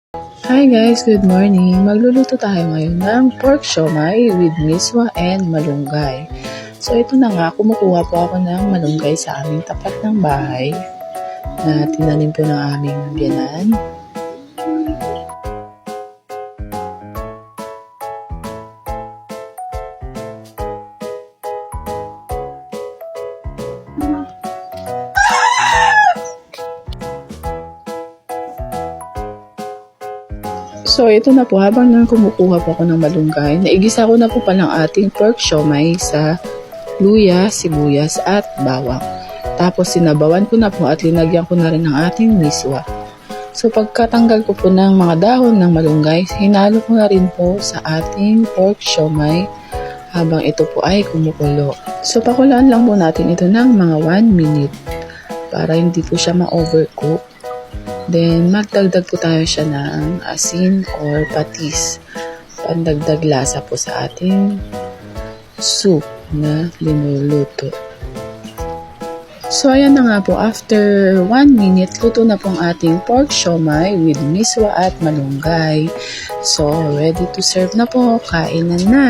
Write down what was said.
Hi guys, good morning. Magluluto tayo ngayon ng pork siomai with miswa and malunggay. So ito na nga, kumukuha po ako ng malunggay sa aming tapat ng bahay na tinanim po ng aming biyanan. So, ito na po, habang kumukuha po ako ng malunggay, naigisa ko na po palang ating pork siomai sa luya, sibuyas at bawang. Tapos, sinabawan ko na po at linagyan ko na rin ng ating miswa. So, pagkatanggal ko po ng mga dahon ng malunggay, hinalo ko na rin po sa ating pork siomai habang ito po ay kumukulo. So, pakulaan lang po natin ito ng mga 1 minute para hindi po siya ma-overcook. Then, magdagdag po tayo siya ng asin or patis. Pandagdag lasa po sa ating soup na linuluto. So, ayan na nga po. After 1 minute, luto na pong ating pork siomai with miswa at malunggay. So, ready to serve na po. Kainan na!